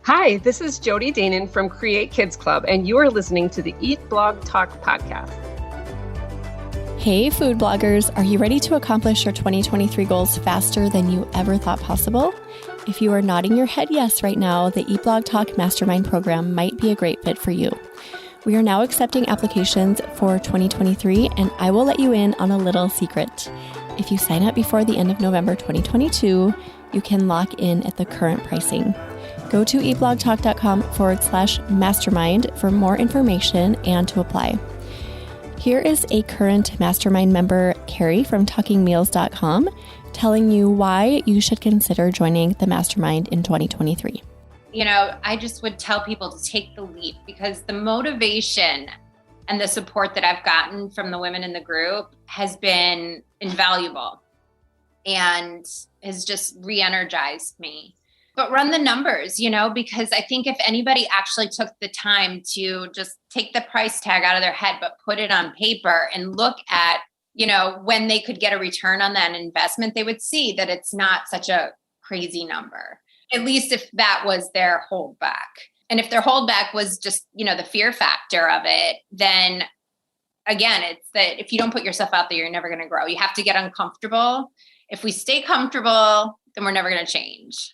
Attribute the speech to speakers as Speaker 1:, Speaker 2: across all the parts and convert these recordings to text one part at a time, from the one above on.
Speaker 1: Hi, this is Jodi Danen from Create Kids Club, and you are listening to the Eat, Blog, Talk podcast.
Speaker 2: Hey, food bloggers, are you ready to accomplish your 2023 goals faster than you ever thought possible? If you are nodding your head yes right now, the Eat, Blog, Talk Mastermind program might be a great fit for you. We are now accepting applications for 2023, and I will let you in on a little secret. If you sign up before the end of November 2022, you can lock in at the current pricing. Go to eatblogtalk.com/mastermind for more information and to apply. Here is a current mastermind member, Carrie from talkingmeals.com, telling you why you should consider joining the mastermind in 2023.
Speaker 3: I just would tell people to take the leap because the motivation and the support that I've gotten from the women in the group has been invaluable and has just re-energized me. But run the numbers, because I think if anybody actually took the time to just take the price tag out of their head, but put it on paper and look at, when they could get a return on that investment, they would see that it's not such a crazy number, at least if that was their holdback. And if their holdback was just, the fear factor of it, then again, it's that if you don't put yourself out there, you're never going to grow. You have to get uncomfortable. If we stay comfortable, then we're never going to change.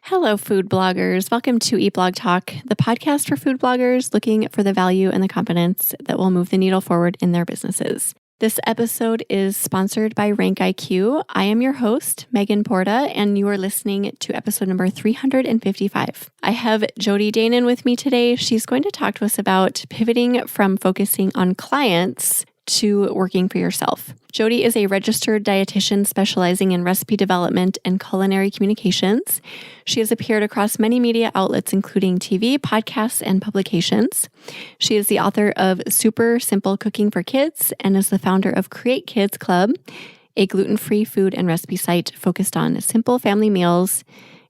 Speaker 2: Hello, food bloggers. Welcome to Eat Blog Talk, the podcast for food bloggers looking for the value and the confidence that will move the needle forward in their businesses. This episode is sponsored by Rank IQ. I am your host, Megan Porta, and you are listening to episode number 355. I have Jodi Danen with me today. She's going to talk to us about pivoting from focusing on clients to working for yourself. Jodi is a registered dietitian specializing in recipe development and culinary communications. She has appeared across many media outlets, including TV, podcasts, and publications. She is the author of Super Simple Cooking for Kids and is the founder of Create Kids Club, a gluten-free food and recipe site focused on simple family meals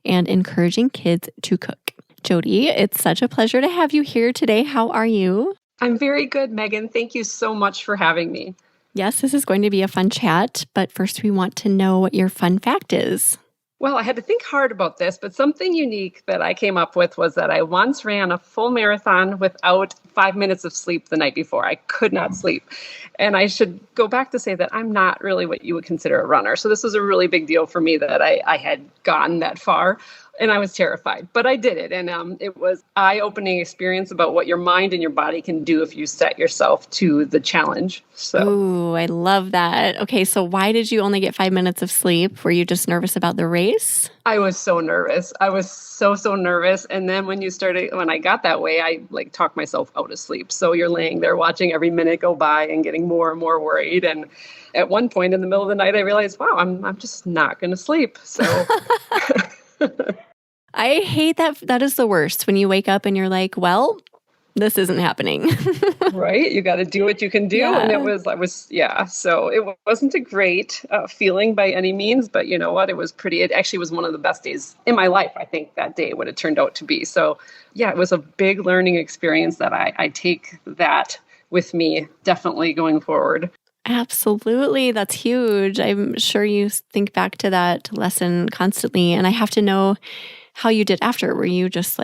Speaker 2: and encouraging kids to cook. Jodi, it's such a pleasure to have you here today. How are you?
Speaker 1: I'm very good, Megan. Thank you so much for having me.
Speaker 2: Yes, this is going to be a fun chat, but first we want to know what your fun fact is.
Speaker 1: Well, I had to think hard about this, but something unique that I came up with was that I once ran a full marathon without 5 minutes of sleep the night before. I could not sleep. And I should go back to say that I'm not really what you would consider a runner. So this was a really big deal for me that I had gotten that far. And I was terrified, but I did it. And it was eye-opening experience about what your mind and your body can do if you set yourself to the challenge.
Speaker 2: Ooh, I love that. Okay, so why did you only get 5 minutes of sleep? Were you just nervous about the race?
Speaker 1: I was so nervous. I was so nervous. And then when I got that way, I talked myself out of sleep. So you're laying there watching every minute go by and getting more and more worried. And at one point in the middle of the night, I realized, wow, I'm just not going to sleep. So
Speaker 2: I hate that. That is the worst when you wake up and you're like, well, this isn't happening.
Speaker 1: Right? You got to do what you can do.
Speaker 2: Yeah.
Speaker 1: And so it wasn't a great feeling by any means, but you know what? It actually was one of the best days in my life. I think that day would have turned out to be. So yeah, it was a big learning experience that I take that with me definitely going forward.
Speaker 2: Absolutely. That's huge. I'm sure you think back to that lesson constantly. And I have to know how you did after. Were you just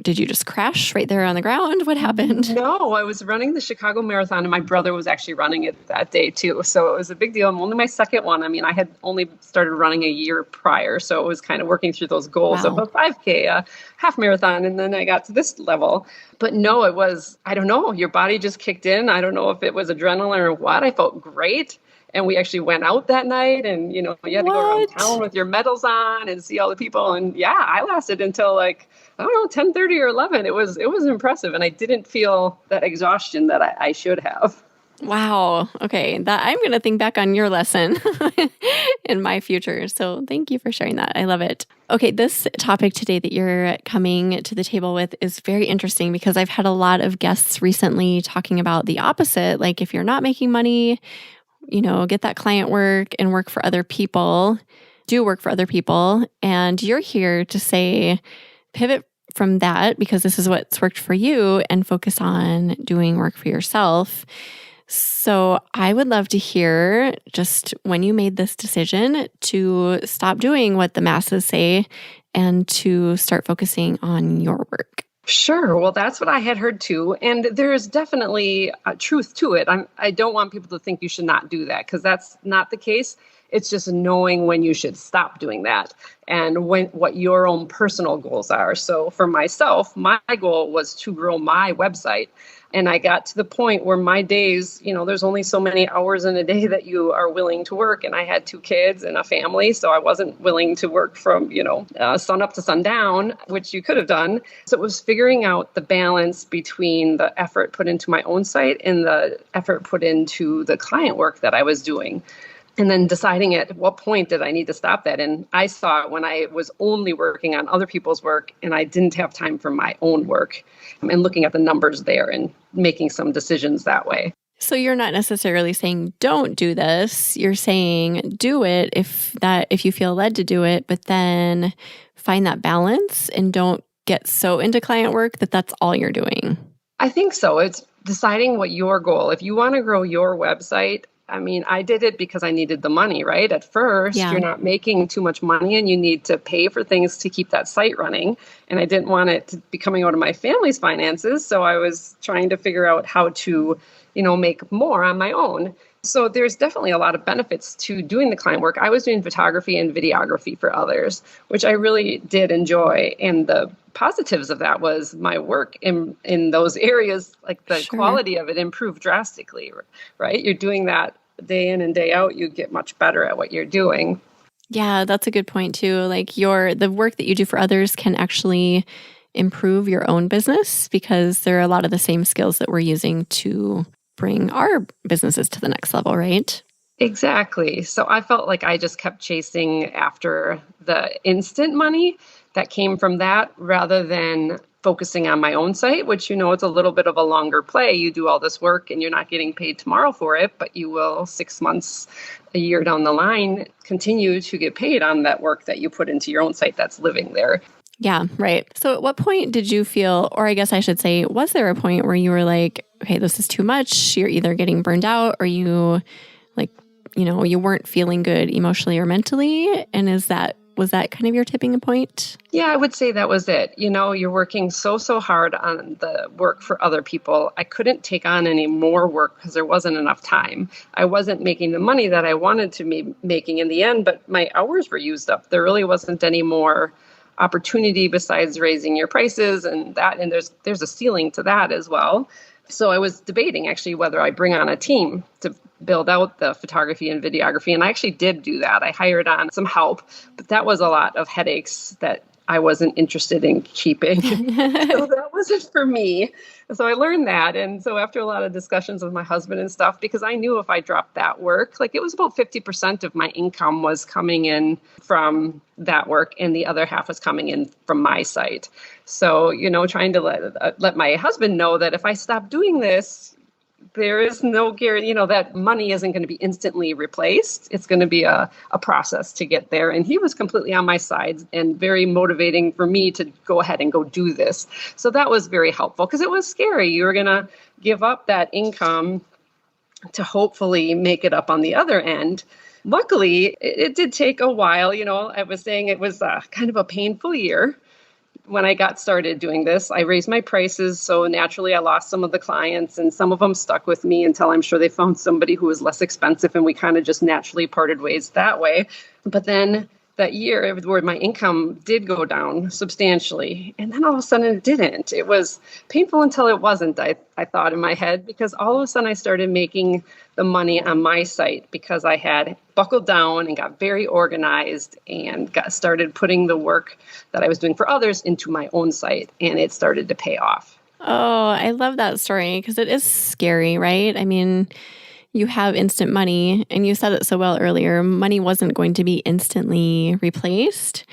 Speaker 2: did you just crash right there on the ground? What happened?
Speaker 1: No, I was running the Chicago Marathon and my brother was actually running it that day too. So it was a big deal. I'm only my second one. I mean, I had only started running a year prior. So it was kind of working through those goals of a 5K, a half marathon. And then I got to this level. But no, it was, I don't know, your body just kicked in. I don't know if it was adrenaline or what. I felt great. And we actually went out that night and, you had to go around town with your medals on and see all the people. And yeah, I lasted until 10:30 or 11. It was impressive. And I didn't feel that exhaustion that I should have.
Speaker 2: Wow. Okay. I'm going to think back on your lesson in my future. So thank you for sharing that. I love it. Okay. This topic today that you're coming to the table with is very interesting because I've had a lot of guests recently talking about the opposite. Like if you're not making money, get that client work and work for other people, do work for other people. And you're here to say, pivot from that because this is what's worked for you and focus on doing work for yourself. So I would love to hear just when you made this decision to stop doing what the masses say and to start focusing on your work.
Speaker 1: Sure. Well, that's what I had heard too. And there's definitely a truth to it. I don't want people to think you should not do that, because that's not the case. It's just knowing when you should stop doing that and what your own personal goals are. So for myself, my goal was to grow my website. And I got to the point where my days, there's only so many hours in a day that you are willing to work. And I had 2 kids and a family, so I wasn't willing to work from, sun up to sundown, which you could have done. So it was figuring out the balance between the effort put into my own site and the effort put into the client work that I was doing. And then deciding at what point did I need to stop that? And I saw it when I was only working on other people's work and I didn't have time for my own work, and looking at the numbers there and making some decisions that way.
Speaker 2: So you're not necessarily saying don't do this. You're saying do it if you feel led to do it, but then find that balance and don't get so into client work that that's all you're doing.
Speaker 1: I think so. It's deciding what your goal. If you want to grow your website, I did it because I needed the money, right? At first, You're not making too much money and you need to pay for things to keep that site running. And I didn't want it to be coming out of my family's finances. So I was trying to figure out how to, make more on my own. So there's definitely a lot of benefits to doing the client work. I was doing photography and videography for others, which I really did enjoy. And the positives of that was my work in those areas, like the quality of it improved drastically, right? You're doing that day in and day out, you get much better at what you're doing.
Speaker 2: Yeah, that's a good point too. Like the work that you do for others can actually improve your own business because there are a lot of the same skills that we're using to bring our businesses to the next level, right?
Speaker 1: Exactly. So I felt like I just kept chasing after the instant money that came from that rather than focusing on my own site, which, it's a little bit of a longer play. You do all this work and you're not getting paid tomorrow for it, but you will 6 months, a year down the line, continue to get paid on that work that you put into your own site that's living there.
Speaker 2: Yeah, right. So at what point did you feel, or I guess I should say, was there a point where you were like, okay, this is too much? You're either getting burned out or you you weren't feeling good emotionally or mentally? And was that kind of your tipping point?
Speaker 1: Yeah, I would say that was it. You're working so hard on the work for other people. I couldn't take on any more work because there wasn't enough time. I wasn't making the money that I wanted to be making in the end, but my hours were used up. There really wasn't any more opportunity besides raising your prices and there's a ceiling to that as well. So I was debating actually whether I bring on a team to build out the photography and videography. And I actually did do that. I hired on some help, but that was a lot of headaches that I wasn't interested in keeping. So that wasn't for me. So I learned that. And so after a lot of discussions with my husband and stuff, because I knew if I dropped that work, like it was about 50% of my income was coming in from that work and the other half was coming in from my site. So, trying to let my husband know that if I stop doing this, there is no guarantee, that money isn't going to be instantly replaced. It's going to be a process to get there. And he was completely on my side and very motivating for me to go ahead and go do this. So that was very helpful because it was scary. You were going to give up that income to hopefully make it up on the other end. Luckily, it did take a while. I was saying it was kind of a painful year. When I got started doing this, I raised my prices. So naturally, I lost some of the clients and some of them stuck with me until I'm sure they found somebody who was less expensive. And we kind of just naturally parted ways that way. But then that year where my income did go down substantially. And then all of a sudden it didn't. It was painful until it wasn't, I thought in my head, because all of a sudden I started making the money on my site because I had buckled down and got very organized and started putting the work that I was doing for others into my own site. And it started to pay off.
Speaker 2: Oh, I love that story because it is scary, right? You have instant money, and you said it so well earlier, money wasn't going to be instantly replaced.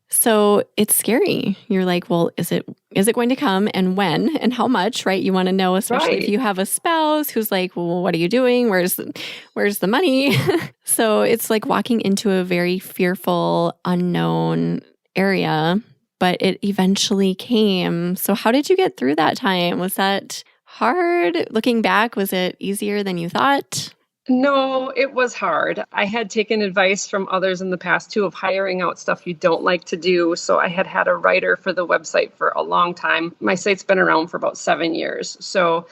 Speaker 2: So it's scary. You're like, well, is it going to come and when and how much, right? You want to know, especially if you have a spouse who's like, well, what are you doing? Where's the money? So it's like walking into a very fearful, unknown area, but it eventually came. So how did you get through that time? Was that hard? Looking back, was it easier than you thought?
Speaker 1: No, it was hard. I had taken advice from others in the past too of hiring out stuff you don't like to do. So I had a writer for the website for a long time. My site's been around for about 7 years. So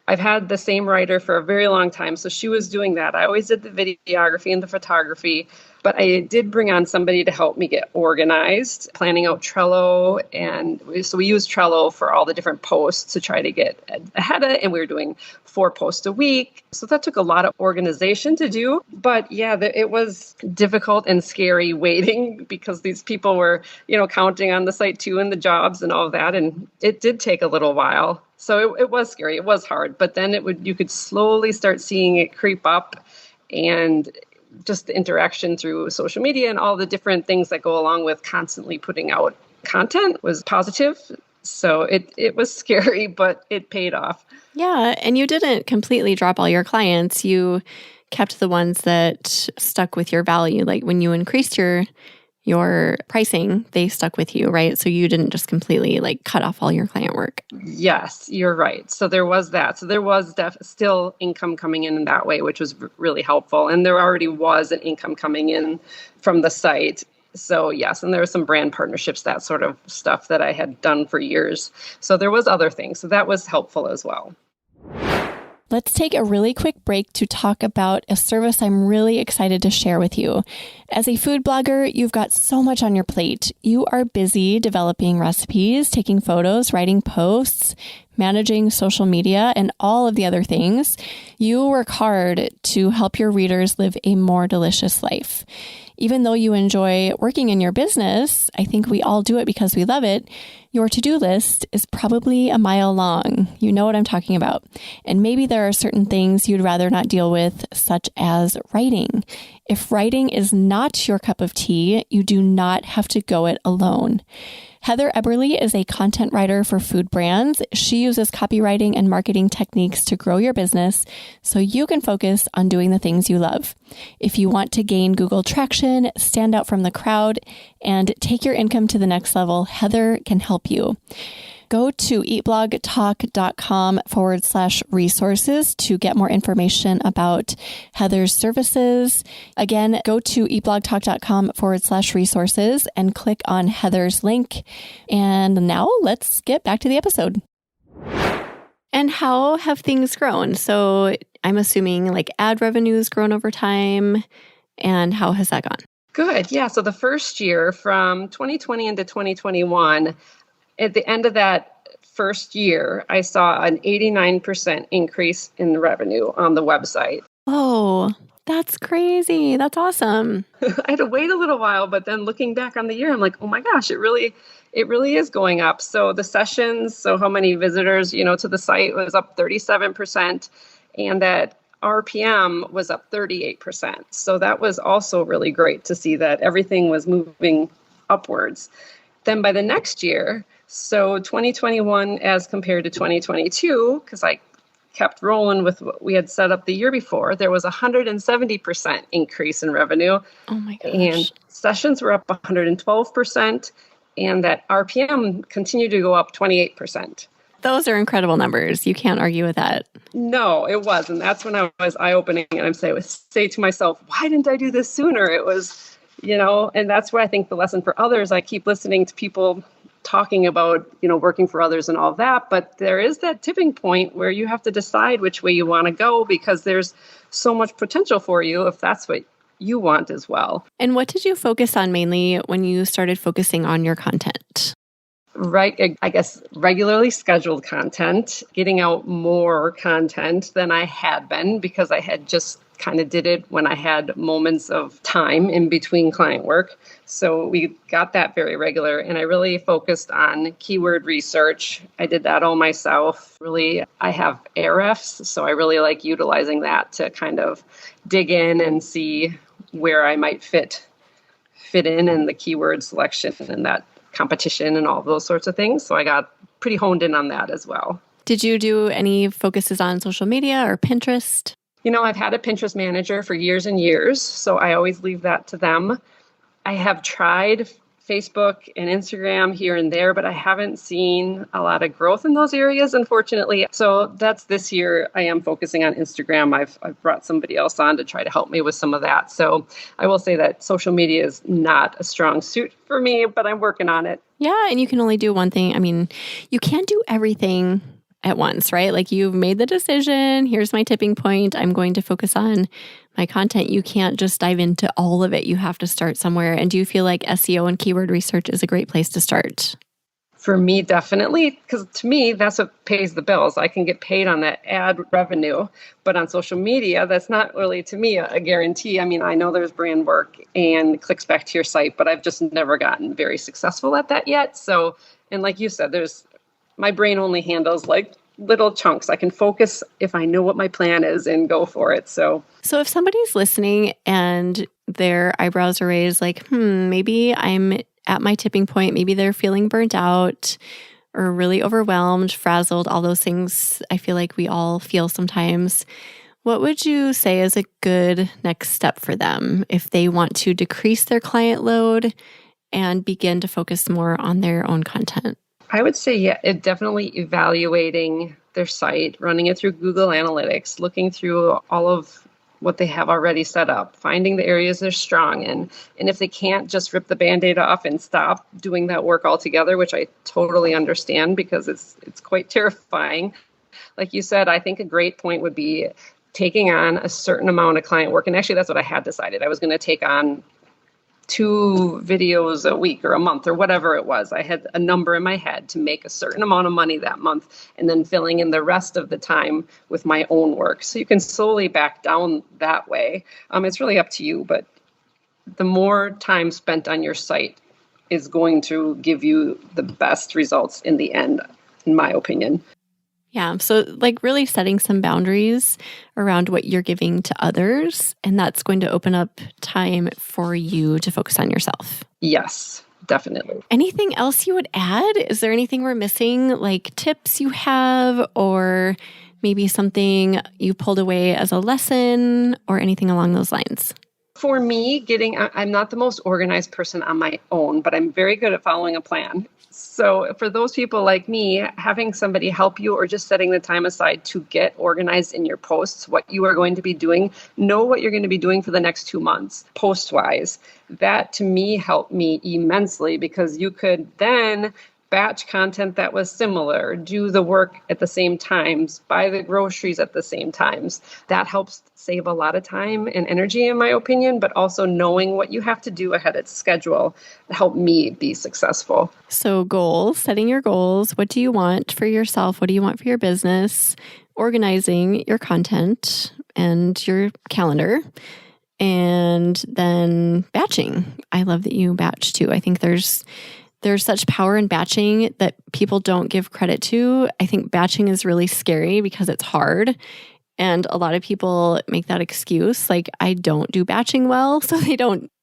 Speaker 1: I've had the same writer for a very long time. So she was doing that. I always did the videography and the photography, but I did bring on somebody to help me get organized, planning out Trello. And so we used Trello for all the different posts to try to get ahead of it. And we were doing 4 posts a week. So that took a lot of organization to do. But yeah, it was difficult and scary waiting because these people were, counting on the site too and the jobs and all of that. And it did take a little while. So it was scary. It was hard. But then you could slowly start seeing it creep up, and just the interaction through social media and all the different things that go along with constantly putting out content was positive. So it was scary, but it paid off.
Speaker 2: Yeah. And you didn't completely drop all your clients. You kept the ones that stuck with your value. Like when you increased your pricing, they stuck with you, right? So you didn't just completely cut off all your client work.
Speaker 1: Yes, you're right. So there was that. So there was still income coming in that way, which was really helpful. And there already was an income coming in from the site. So yes, and there were some brand partnerships, that sort of stuff that I had done for years. So there was other things. So that was helpful as well.
Speaker 2: Let's take a really quick break to talk about a service I'm really excited to share with you. As a food blogger, you've got so much on your plate. You are busy developing recipes, taking photos, writing posts, managing social media, and all of the other things. You work hard to help your readers live a more delicious life. Even though you enjoy working in your business, I think we all do it because we love it, your to-do list is probably a mile long. You know what I'm talking about. And maybe there are certain things you'd rather not deal with, such as writing. If writing is not your cup of tea, you do not have to go it alone. Heather Eberly is a content writer for food brands. She uses copywriting and marketing techniques to grow your business so you can focus on doing the things you love. If you want to gain Google traction, stand out from the crowd, and take your income to the next level, Heather can help you. Go to eatblogtalk.com/resources to get more information about Heather's services. Again, go to eatblogtalk.com/resources and click on Heather's link. And now let's get back to the episode. And how have things grown? So I'm assuming ad revenue has grown over time. And how has that gone?
Speaker 1: Good. Yeah. So the first year from 2020 into 2021, at the end of that first year, I saw an 89% increase in revenue on the website.
Speaker 2: Oh, that's crazy. That's awesome.
Speaker 1: I had to wait a little while, but then looking back on the year, I'm like, oh my gosh, it really is going up. So the sessions, so how many visitors, to the site was up 37%, and that RPM was up 38%. So that was also really great to see that everything was moving upwards. Then by the next year, so 2021 as compared to 2022, because I kept rolling with what we had set up the year before, there was 170% increase in revenue.
Speaker 2: Oh my gosh.
Speaker 1: And sessions were up 112%, and that RPM continued to go up 28%.
Speaker 2: Those are incredible numbers. You can't argue with that.
Speaker 1: No, it was. And that's when I was eye-opening, and I would say to myself, why didn't I do this sooner? It was, and that's where I think the lesson for others, I keep listening to people talking about, working for others and all of that, but there is that tipping point where you have to decide which way you want to go, because there's so much potential for you if that's what you want as well.
Speaker 2: And what did you focus on mainly when you started focusing on your content?
Speaker 1: Right, I guess regularly scheduled content, getting out more content than I had been, because I had just kind of did it when I had moments of time in between client work. So we got that very regular, and I really focused on keyword research. I did that all myself. Really, I have Ahrefs, so I really like utilizing that to kind of dig in and see where I might fit in the keyword selection and that competition and all those sorts of things. So I got pretty honed in on that as well.
Speaker 2: Did you do any focuses on social media or Pinterest?
Speaker 1: I've had a Pinterest manager for years and years, so I always leave that to them. I have tried Facebook and Instagram here and there, but I haven't seen a lot of growth in those areas, unfortunately. So that's this year. I am focusing on Instagram. I've brought somebody else on to try to help me with some of that. So I will say that social media is not a strong suit for me, but I'm working on it.
Speaker 2: Yeah, and you can only do one thing. I mean, you can't do everything at once, right? Like you've made the decision, here's my tipping point, I'm going to focus on my content. You can't just dive into all of it. You have to start somewhere. And do you feel like SEO and keyword research is a great place to start?
Speaker 1: For me, definitely, because to me, that's what pays the bills. I can get paid on that ad revenue, but on social media, that's not really, to me, a guarantee. I mean, I know there's brand work and clicks back to your site, but I've just never gotten very successful at that yet. So, and like you said, my brain only handles like little chunks. I can focus if I know what my plan is and go for it. So
Speaker 2: if somebody's listening and their eyebrows are raised like, maybe I'm at my tipping point, maybe they're feeling burnt out or really overwhelmed, frazzled, all those things I feel like we all feel sometimes. What would you say is a good next step for them if they want to decrease their client load and begin to focus more on their own content?
Speaker 1: I would say, it definitely evaluating their site, running it through Google Analytics, looking through all of what they have already set up, finding the areas they're strong in. And if they can't just rip the Band-Aid off and stop doing that work altogether, which I totally understand because it's quite terrifying. Like you said, I think a great point would be taking on a certain amount of client work. And actually, that's what I had decided. I was going to take on 2 videos a week or a month or whatever it was. I had a number in my head to make a certain amount of money that month and then filling in the rest of the time with my own work. So you can slowly back down that way. It's really up to you, but the more time spent on your site is going to give you the best results in the end, in my opinion.
Speaker 2: Yeah. So like really setting some boundaries around what you're giving to others, and that's going to open up time for you to focus on yourself.
Speaker 1: Yes, definitely.
Speaker 2: Anything else you would add? Is there anything we're missing, like tips you have, or maybe something you pulled away as a lesson or anything along those lines?
Speaker 1: For me, I'm not the most organized person on my own, but I'm very good at following a plan. So for those people like me, having somebody help you or just setting the time aside to get organized in your posts, what you are going to be doing, know what you're going to be doing for the next 2 months, post-wise. That to me helped me immensely because you could then batch content that was similar, do the work at the same times, buy the groceries at the same times. That helps save a lot of time and energy, in my opinion, but also knowing what you have to do ahead of schedule helped me be successful.
Speaker 2: So goals, setting your goals. What do you want for yourself? What do you want for your business? Organizing your content and your calendar. And then batching. I love that you batch too. I think there's such power in batching that people don't give credit to. I think batching is really scary because it's hard. And a lot of people make that excuse, like, I don't do batching well. So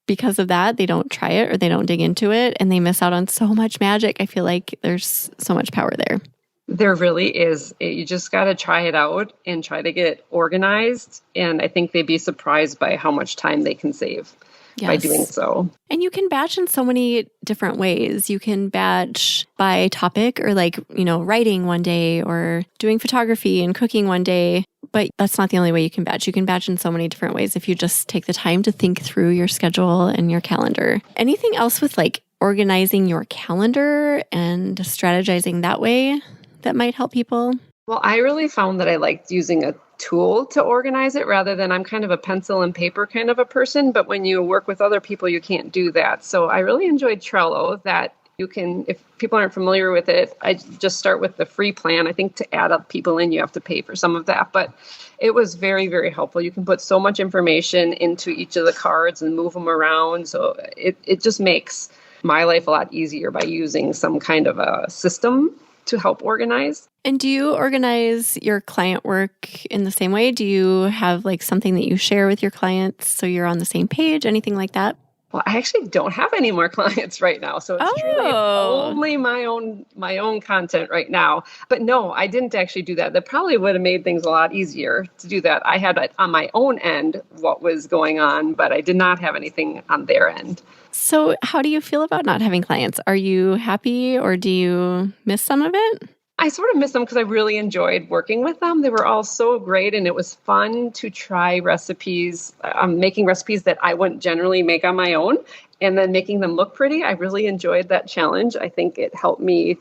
Speaker 2: because of that, they don't try it or they don't dig into it and they miss out on so much magic. I feel like there's so much power there.
Speaker 1: There really is. You just got to try it out and try to get organized. And I think they'd be surprised by how much time they can save. Yes. By doing so.
Speaker 2: And you can batch in so many different ways. You can batch by topic or writing one day or doing photography and cooking one day. But that's not the only way you can batch. You can batch in so many different ways if you just take the time to think through your schedule and your calendar. Anything else with organizing your calendar and strategizing that way that might help people?
Speaker 1: Well, I really found that I liked using a tool to organize it rather than I'm kind of a pencil and paper kind of a person. But when you work with other people, you can't do that. So I really enjoyed Trello that you can, if people aren't familiar with it, I just start with the free plan. I think to add up people in, you have to pay for some of that. But it was very, very helpful. You can put so much information into each of the cards and move them around. So it just makes my life a lot easier by using some kind of a system to help organize.
Speaker 2: And do you organize your client work in the same way? Do you have something that you share with your clients so you're on the same page, anything like that?
Speaker 1: Well, I actually don't have any more clients right now. So it's truly only my own content right now. But no, I didn't actually do that. That probably would have made things a lot easier to do that. I had on my own end what was going on, but I did not have anything on their end.
Speaker 2: So how do you feel about not having clients? Are you happy or do you miss some of it?
Speaker 1: I sort of miss them because I really enjoyed working with them. They were all so great, and it was fun to try recipes, making recipes that I wouldn't generally make on my own, and then making them look pretty. I really enjoyed that challenge. I think it helped me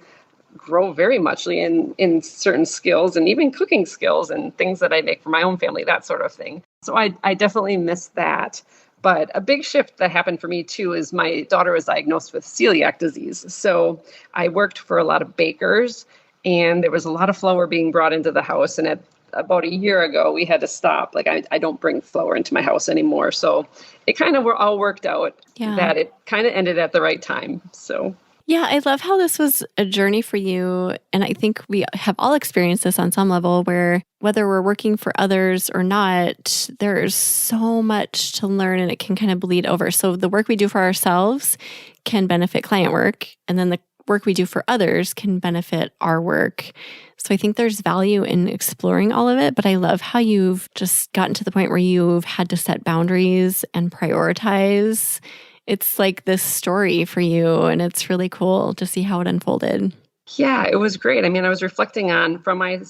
Speaker 1: grow very much in certain skills and even cooking skills and things that I make for my own family, that sort of thing. So I definitely miss that. But a big shift that happened for me too is my daughter was diagnosed with celiac disease. So I worked for a lot of bakers, and there was a lot of flour being brought into the house. And about a year ago, we had to stop. Like I don't bring flour into my house anymore. So it kind of all worked out that it kind of ended at the right time. So
Speaker 2: yeah, I love how this was a journey for you. And I think we have all experienced this on some level where whether we're working for others or not, there's so much to learn and it can kind of bleed over. So the work we do for ourselves can benefit client work, and then the work we do for others can benefit our work. So I think there's value in exploring all of it, but I love how you've just gotten to the point where you've had to set boundaries and prioritize. It's like this story for you, and it's really cool to see how it unfolded.
Speaker 1: Yeah, it was great. I mean, I was reflecting on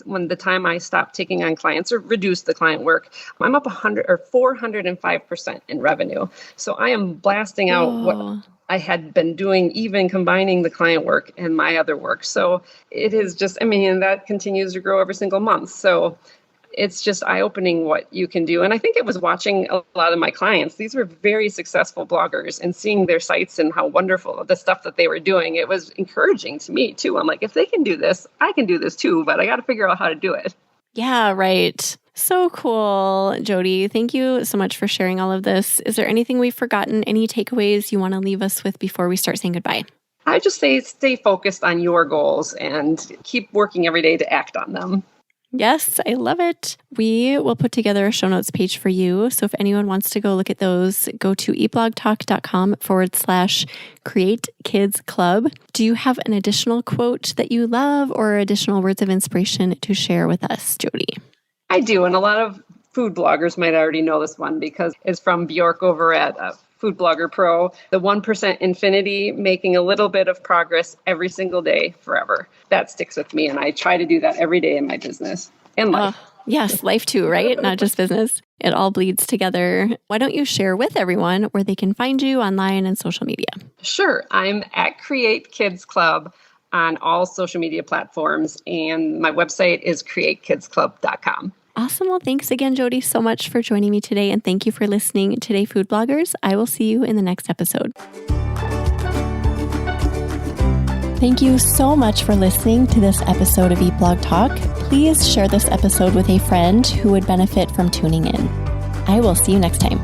Speaker 1: when the time I stopped taking on clients or reduced the client work, I'm up 405% in revenue. So I am blasting out what I had been doing, even combining the client work and my other work. So it is just, that continues to grow every single month. So it's just eye-opening what you can do. And I think it was watching a lot of my clients. These were very successful bloggers, and seeing their sites and how wonderful the stuff that they were doing, it was encouraging to me too. I'm like, if they can do this, I can do this too, but I got to figure out how to do it.
Speaker 2: Yeah, right. So cool, Jodi. Thank you so much for sharing all of this. Is there anything we've forgotten? Any takeaways you want to leave us with before we start saying goodbye?
Speaker 1: I just say stay focused on your goals and keep working every day to act on them.
Speaker 2: Yes, I love it. We will put together a show notes page for you. So if anyone wants to go look at those, go to eatblogtalk.com/createkidsclub. Do you have an additional quote that you love or additional words of inspiration to share with us, Jodi?
Speaker 1: I do. And a lot of food bloggers might already know this one because it's from Bjork over at Food Blogger Pro. The 1% infinity, making a little bit of progress every single day forever. That sticks with me. And I try to do that every day in my business and life.
Speaker 2: Yes, life too, right? Not just business. It all bleeds together. Why don't you share with everyone where they can find you online and social media?
Speaker 1: Sure. I'm at Create Kids Club on all social media platforms. And my website is createkidsclub.com.
Speaker 2: Awesome. Well, thanks again, Jodi, so much for joining me today. And thank you for listening today, Food Bloggers. I will see you in the next episode. Thank you so much for listening to this episode of Eat Blog Talk. Please share this episode with a friend who would benefit from tuning in. I will see you next time.